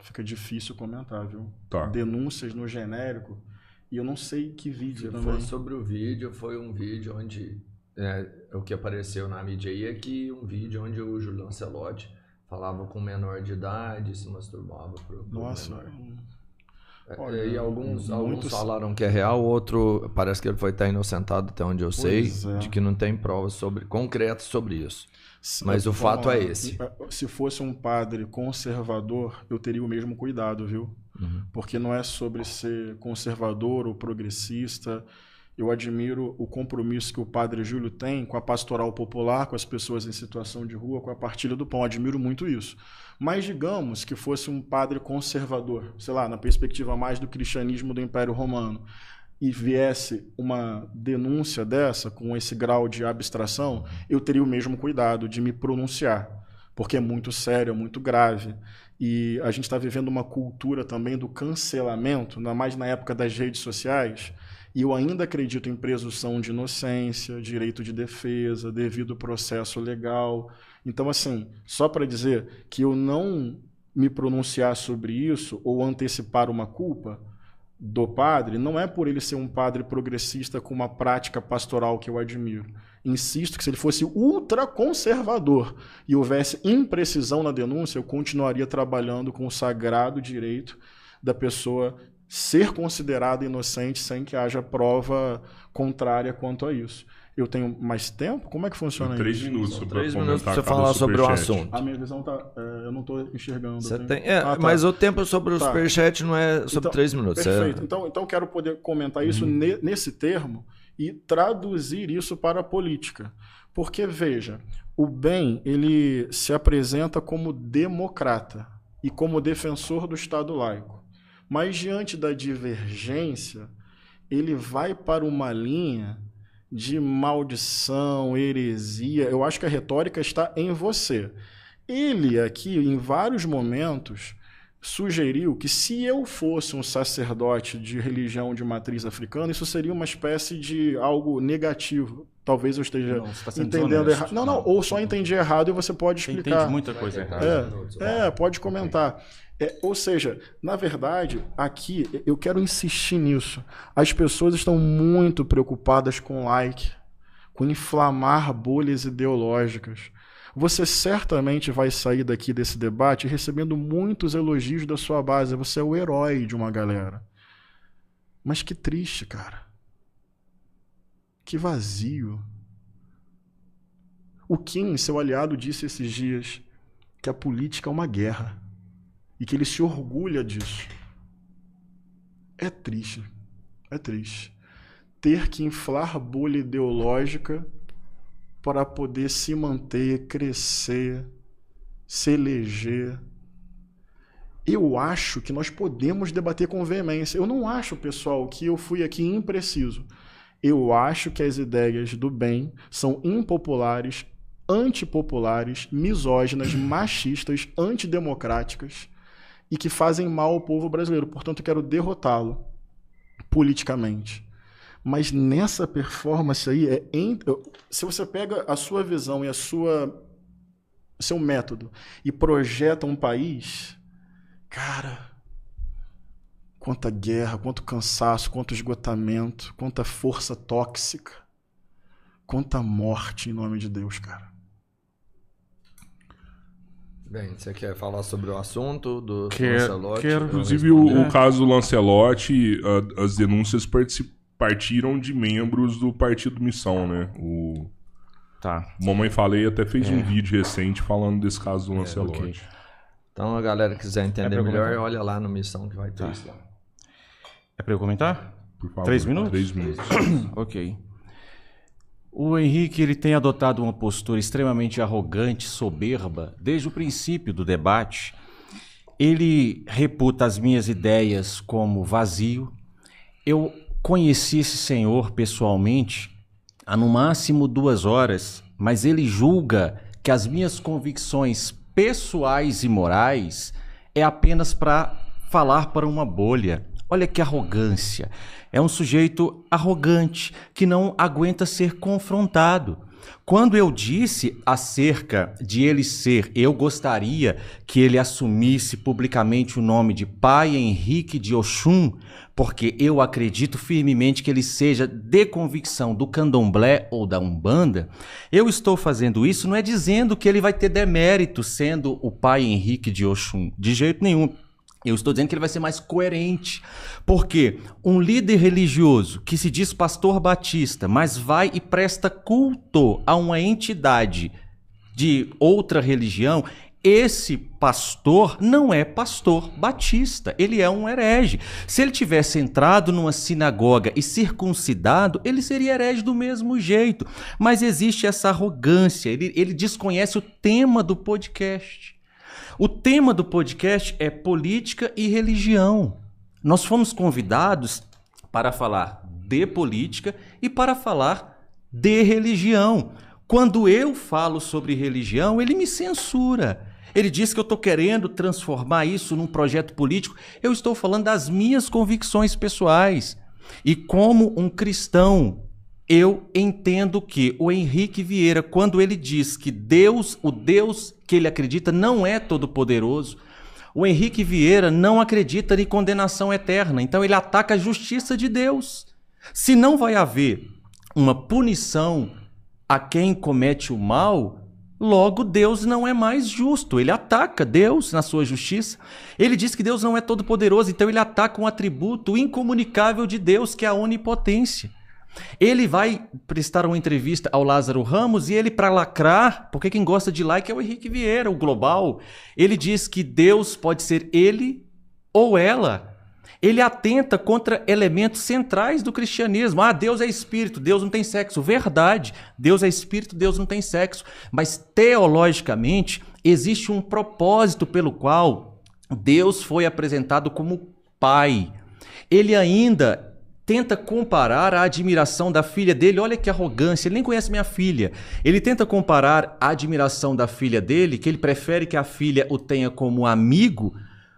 fica difícil comentar, viu? Tá. Denúncias no genérico, e eu não sei que vídeo Se também. for sobre o vídeo, foi um vídeo onde... o que apareceu na mídia aí é que um vídeo onde o Júlio Lancelotti falava com um menor de idade, se masturbava pro Nossa, menor. Olha, E alguns muito falaram que é real, outro parece que ele foi estar inocentado, até onde eu sei, de que não tem provas concretas sobre isso. Mas o fato é esse. Se fosse um padre conservador, eu teria o mesmo cuidado, viu? Porque não é sobre ser conservador ou progressista. Eu admiro o compromisso que o padre Júlio tem com a pastoral popular, com as pessoas em situação de rua, com a partilha do pão. Admiro muito isso. Mas digamos que fosse um padre conservador, sei lá, na perspectiva mais do cristianismo do Império Romano, e viesse uma denúncia dessa, com esse grau de abstração, eu teria o mesmo cuidado de me pronunciar, porque é muito sério, é muito grave. E a gente está vivendo uma cultura também do cancelamento, ainda mais na época das redes sociais, e eu ainda acredito em presunção de inocência, direito de defesa, devido processo legal. Então, assim, só para dizer que eu não me pronunciar sobre isso ou antecipar uma culpa do padre, não é por ele ser um padre progressista com uma prática pastoral que eu admiro. Insisto que se ele fosse ultraconservador e houvesse imprecisão na denúncia, eu continuaria trabalhando com o sagrado direito da pessoa ser considerada inocente sem que haja prova contrária quanto a isso. Eu tenho mais tempo? Como é que funciona 3 isso? minutos para 3 minutos para você falar sobre o assunto. A minha visão tá... eu não estou enxergando. Tá. Mas o tempo sobre o superchat não é sobre 3 minutos. Perfeito. Então quero poder comentar isso nesse termo e traduzir isso para a política. Porque, veja, o bem ele se apresenta como democrata e como defensor do Estado laico. Mas, diante da divergência, ele vai para uma linha de maldição, heresia. Eu acho que a retórica está em você. Ele aqui, em vários momentos, sugeriu que se eu fosse um sacerdote de religião de matriz africana, isso seria uma espécie de algo negativo. Talvez eu esteja entendendo errado. Não, ou só entendi errado e você pode explicar. Você entende muita coisa errada. Pode comentar. Ou seja, na verdade, aqui eu quero insistir nisso. As pessoas estão muito preocupadas com like, com inflamar bolhas ideológicas. Você certamente vai sair daqui desse debate recebendo muitos elogios da sua base. Você é o herói de uma galera. Mas que triste, cara. Que vazio. O Kim, seu aliado, disse esses dias que a política é uma guerra. E que ele se orgulha disso. É triste. É triste. Ter que inflar bolha ideológica para poder se manter, crescer, se eleger. Eu acho que nós podemos debater com veemência. Eu não acho, pessoal, que eu fui aqui impreciso. Eu acho que as ideias do bem são impopulares, antipopulares, misóginas, machistas, antidemocráticas e que fazem mal ao povo brasileiro. Portanto, eu quero derrotá-lo politicamente. Mas nessa performance aí, se você pega a sua visão e seu método e projeta um país, cara, quanta guerra, quanto cansaço, quanto esgotamento, quanta força tóxica, quanta morte em nome de Deus, cara. Bem, você quer falar sobre o assunto do Lancelotti? Quero. Inclusive, o caso do Lancelotti, as denúncias partiram de membros do Partido Missão, né? Tá. Mamãe Falei até fez um vídeo recente falando desse caso do Lancelotti. Okay. Então, a galera que quiser entender melhor, olha lá no Missão que vai ter isso lá. É pra eu comentar? Por favor. 3 minutos? 3 minutos. Ok. O Henrique ele tem adotado uma postura extremamente arrogante, soberba, desde o princípio do debate. Ele reputa as minhas ideias como vazio. Eu conheci esse senhor pessoalmente há no máximo 2 horas, mas ele julga que as minhas convicções pessoais e morais é apenas para falar para uma bolha. Olha que arrogância. É um sujeito arrogante que não aguenta ser confrontado. Quando eu disse acerca de ele ser, eu gostaria que ele assumisse publicamente o nome de Pai Henrique de Oxum, porque eu acredito firmemente que ele seja de convicção do candomblé ou da umbanda, eu estou fazendo isso não é dizendo que ele vai ter demérito sendo o Pai Henrique de Oxum, de jeito nenhum. Eu estou dizendo que ele vai ser mais coerente, porque um líder religioso que se diz pastor batista, mas vai e presta culto a uma entidade de outra religião, esse pastor não é pastor batista, ele é um herege. Se ele tivesse entrado numa sinagoga e circuncidado, ele seria herege do mesmo jeito. Mas existe essa arrogância, ele desconhece o tema do podcast. O tema do podcast é política e religião. Nós fomos convidados para falar de política e para falar de religião. Quando eu falo sobre religião, ele me censura. Ele diz que eu estou querendo transformar isso num projeto político. Eu estou falando das minhas convicções pessoais. E como um cristão, eu entendo que o Henrique Vieira, quando ele diz que Deus, o Deus que ele acredita, não é todo-poderoso, o Henrique Vieira não acredita em condenação eterna. Então ele ataca a justiça de Deus. Se não vai haver uma punição a quem comete o mal, logo Deus não é mais justo. Ele ataca Deus na sua justiça. Ele diz que Deus não é todo-poderoso, então ele ataca um atributo incomunicável de Deus, que é a onipotência. Ele vai prestar uma entrevista ao Lázaro Ramos e ele, para lacrar, porque quem gosta de like é o Henrique Vieira, o global, ele diz que Deus pode ser ele ou ela. Ele atenta contra elementos centrais do cristianismo. Ah, Deus é espírito, Deus não tem sexo. Verdade, Deus é espírito, Deus não tem sexo. Mas teologicamente existe um propósito pelo qual Deus foi apresentado como Pai. Ele ainda tenta comparar a admiração da filha dele, olha que arrogância, ele nem conhece minha filha. Ele tenta comparar a admiração da filha dele, que ele prefere que a filha o tenha como amigo,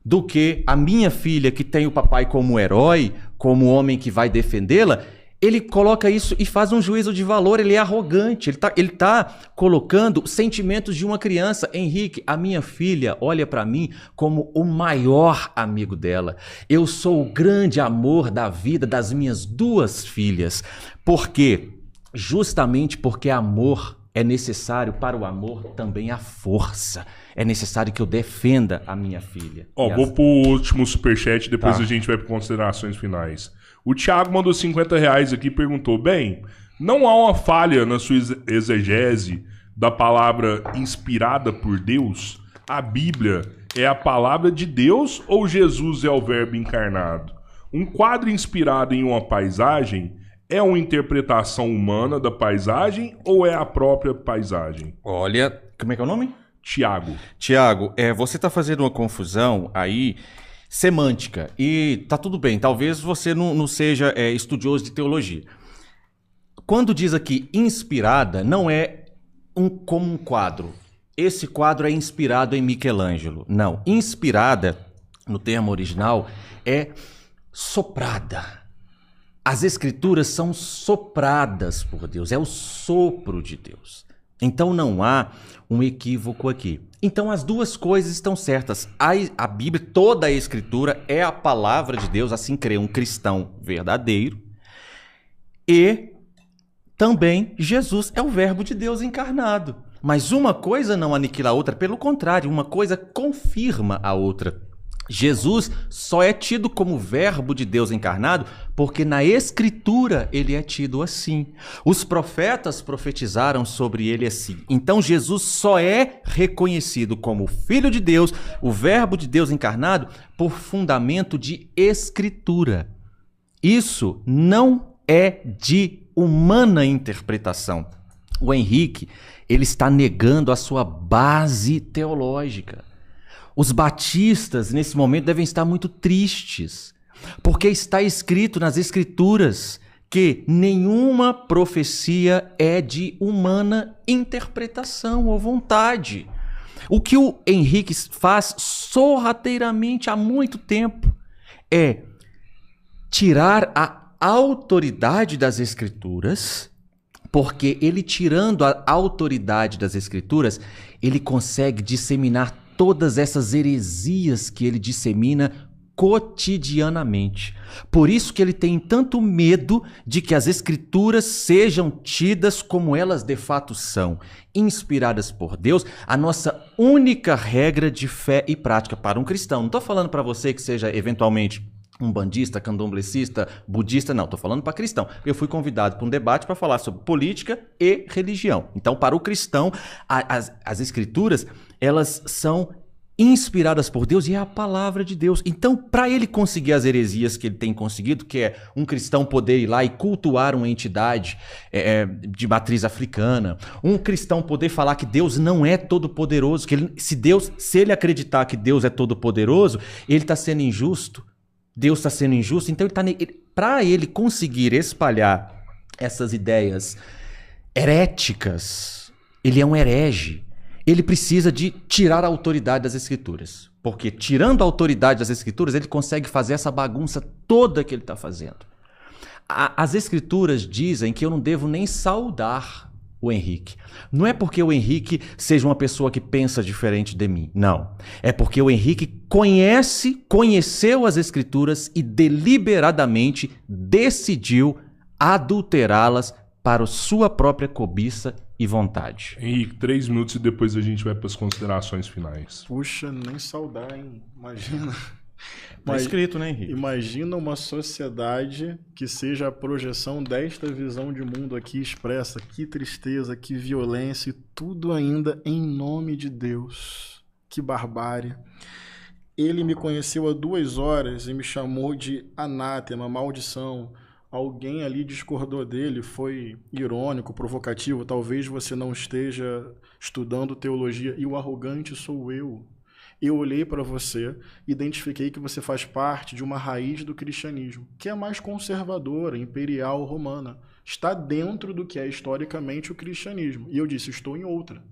do que a minha filha, que tem o papai como herói, como homem que vai defendê-la. Ele coloca isso e faz um juízo de valor, ele é arrogante, ele tá colocando sentimentos de uma criança. Henrique, a minha filha olha para mim como o maior amigo dela. Eu sou o grande amor da vida das minhas duas filhas. Por quê? Justamente porque amor é necessário, para o amor também a força. É necessário que eu defenda a minha filha. Vou pro último superchat, depois a gente vai para considerações finais. O Thiago mandou R$50 aqui e perguntou: bem, não há uma falha na sua exegese da palavra inspirada por Deus? A Bíblia é a palavra de Deus ou Jesus é o verbo encarnado? Um quadro inspirado em uma paisagem é uma interpretação humana da paisagem ou é a própria paisagem? Olha, como é que é o nome? Tiago, você está fazendo uma confusão aí semântica e tá tudo bem, talvez você não seja estudioso de teologia. Quando diz aqui inspirada, não é como um quadro. Esse quadro é inspirado em Michelangelo. Não, inspirada, no termo original, é soprada. As escrituras são sopradas por Deus, é o sopro de Deus. Então não há um equívoco aqui. Então as duas coisas estão certas. A Bíblia, toda a escritura é a palavra de Deus, assim crê um cristão verdadeiro. E também Jesus é o verbo de Deus encarnado. Mas uma coisa não aniquila a outra, pelo contrário, uma coisa confirma a outra. Jesus só é tido como verbo de Deus encarnado porque na Escritura ele é tido assim. Os profetas profetizaram sobre ele assim. Então Jesus só é reconhecido como Filho de Deus, o verbo de Deus encarnado, por fundamento de Escritura. Isso não é de humana interpretação. O Henrique, ele está negando a sua base teológica. Os batistas, nesse momento, devem estar muito tristes, porque está escrito nas Escrituras que nenhuma profecia é de humana interpretação ou vontade. O que o Henrique faz sorrateiramente há muito tempo é tirar a autoridade das Escrituras Porque ele, tirando a autoridade das Escrituras, ele consegue disseminar todas essas heresias que ele dissemina cotidianamente. Por isso que ele tem tanto medo de que as Escrituras sejam tidas como elas de fato são, inspiradas por Deus, a nossa única regra de fé e prática para um cristão. Não estou falando para você que seja eventualmente um bandista, candomblecista, budista, não. Estou falando para cristão. Eu fui convidado para um debate para falar sobre política e religião. Então, para o cristão, as Escrituras, elas são inspiradas por Deus e é a palavra de Deus. Então, para ele conseguir as heresias que ele tem conseguido, que é um cristão poder ir lá e cultuar uma entidade de matriz africana, um cristão poder falar que Deus não é todo-poderoso, que se ele acreditar que Deus é todo-poderoso, ele está sendo injusto, Deus está sendo injusto, então para ele conseguir espalhar essas ideias heréticas, ele é um herege. Ele precisa de tirar a autoridade das Escrituras. Porque tirando a autoridade das Escrituras, ele consegue fazer essa bagunça toda que ele está fazendo. As Escrituras dizem que eu não devo nem saudar o Henrique. Não é porque o Henrique seja uma pessoa que pensa diferente de mim. Não. É porque o Henrique conheceu as Escrituras e deliberadamente decidiu adulterá-las para sua própria cobiça e vontade. Henrique, 3 minutos e depois a gente vai para as considerações finais. Puxa, nem saudar, hein? Imagina. Tá escrito, né, Henrique? Imagina uma sociedade que seja a projeção desta visão de mundo aqui expressa. Que tristeza, que violência, e tudo ainda em nome de Deus. Que barbárie. Ele me conheceu há 2 horas e me chamou de anátema, maldição. Alguém ali discordou dele, foi irônico, provocativo. Talvez você não esteja estudando teologia e o arrogante sou eu. Eu olhei para você, identifiquei que você faz parte de uma raiz do cristianismo, que é mais conservadora, imperial, romana. Está dentro do que é historicamente o cristianismo. E eu disse, estou em outra.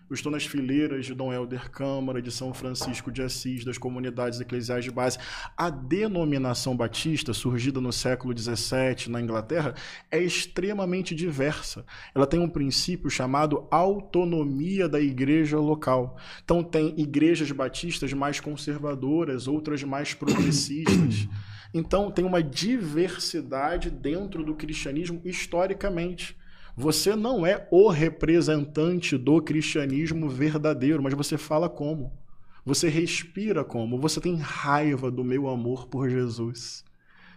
Eu estou nas fileiras de Dom Helder Câmara, de São Francisco de Assis, das comunidades eclesiais de base. A denominação batista, surgida no século XVII na Inglaterra, é extremamente diversa. Ela tem um princípio chamado autonomia da igreja local. Então tem igrejas batistas mais conservadoras, outras mais progressistas. Então tem uma diversidade dentro do cristianismo historicamente. Você não é o representante do cristianismo verdadeiro, mas você fala como? Você respira como? Você tem raiva do meu amor por Jesus.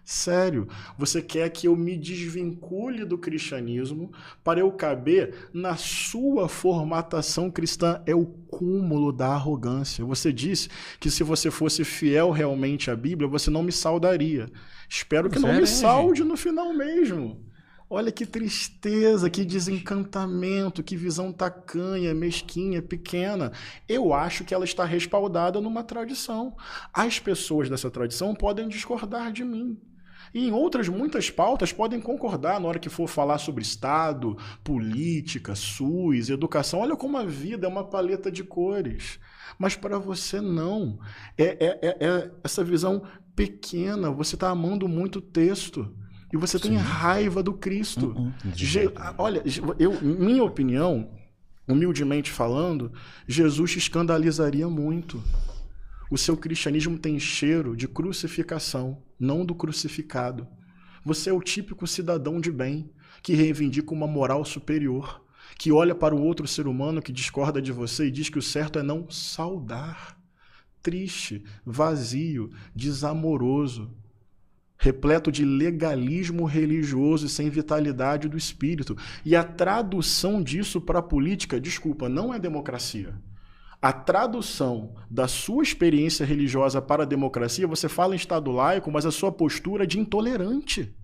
Sério, você quer que eu me desvincule do cristianismo para eu caber na sua formatação cristã. É o cúmulo da arrogância. Você disse que se você fosse fiel realmente à Bíblia, você não me saudaria. Espero que não me saude no final mesmo. Olha que tristeza, que desencantamento, que visão tacanha, mesquinha, pequena. Eu acho que ela está respaldada numa tradição. As pessoas dessa tradição podem discordar de mim. E em outras muitas pautas podem concordar na hora que for falar sobre Estado, política, SUS, educação. Olha como a vida é uma paleta de cores. Mas para você não. É essa visão pequena. Você está amando muito o texto. E você tem raiva do Cristo. Olha, minha opinião, humildemente falando, Jesus te escandalizaria muito. O seu cristianismo tem cheiro de crucificação, não do crucificado. Você é o típico cidadão de bem, que reivindica uma moral superior, que olha para o outro ser humano que discorda de você e diz que o certo é não saudar. Triste, vazio, desamoroso, repleto de legalismo religioso e sem vitalidade do espírito. E a tradução disso para a política, desculpa, não é democracia. A tradução da sua experiência religiosa para a democracia, você fala em Estado laico, mas a sua postura é de intolerante,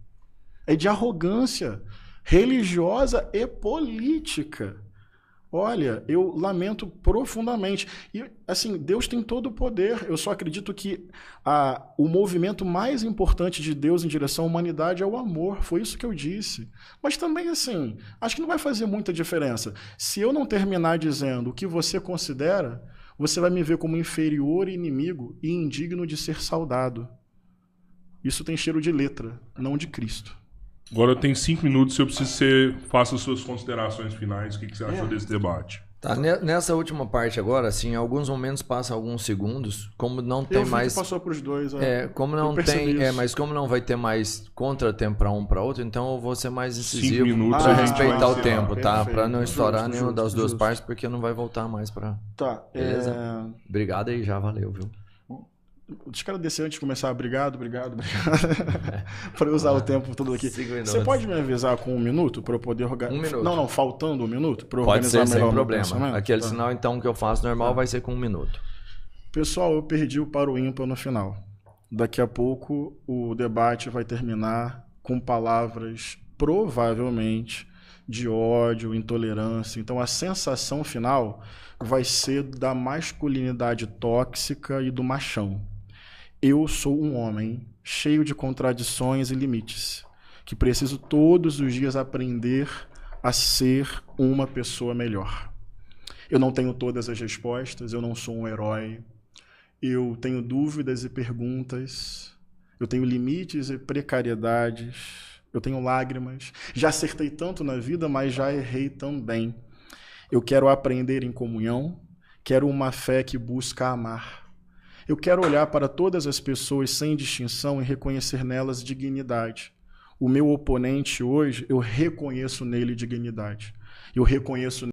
é de arrogância religiosa e política. Olha, eu lamento profundamente. E, assim, Deus tem todo o poder. Eu só acredito que o movimento mais importante de Deus em direção à humanidade é o amor. Foi isso que eu disse. Mas também, assim, acho que não vai fazer muita diferença. Se eu não terminar dizendo o que você considera, você vai me ver como inferior e inimigo e indigno de ser saudado. Isso tem cheiro de letra, não de Cristo. Agora eu tenho 5 minutos, se eu preciso que você faça suas considerações finais. O que você achou desse debate? Tá, nessa última parte agora, assim, em alguns momentos passam alguns segundos, como não tem mais... passou para os dois. Como não tem... mas como não vai ter mais contratempo para um para outro, então eu vou ser mais incisivo para respeitar o tempo, tá? Para não estourar nenhuma das duas partes, porque não vai voltar mais para... Tá. Beleza? Obrigado aí, já valeu, viu? Deixa eu agradecer antes de começar. Obrigado. Para usar o tempo todo aqui. Você pode me avisar com 1 minuto para eu poder organizar? 1 minuto. Não, faltando 1 minuto para eu pode organizar ser, melhor sem problema. Aquele tá. sinal então que eu faço normal vai ser com 1 minuto. Pessoal, eu perdi o para o ímpar no final. Daqui a pouco o debate vai terminar com palavras provavelmente de ódio, intolerância. Então a sensação final vai ser da masculinidade tóxica e do machão. Eu sou um homem cheio de contradições e limites, que preciso todos os dias aprender a ser uma pessoa melhor. Eu não tenho todas as respostas, eu não sou um herói, eu tenho dúvidas e perguntas, eu tenho limites e precariedades, eu tenho lágrimas. Já acertei tanto na vida, mas já errei também. Eu quero aprender em comunhão, quero uma fé que busca amar. Eu quero olhar para todas as pessoas sem distinção e reconhecer nelas dignidade. O meu oponente hoje, eu reconheço nele dignidade. Eu reconheço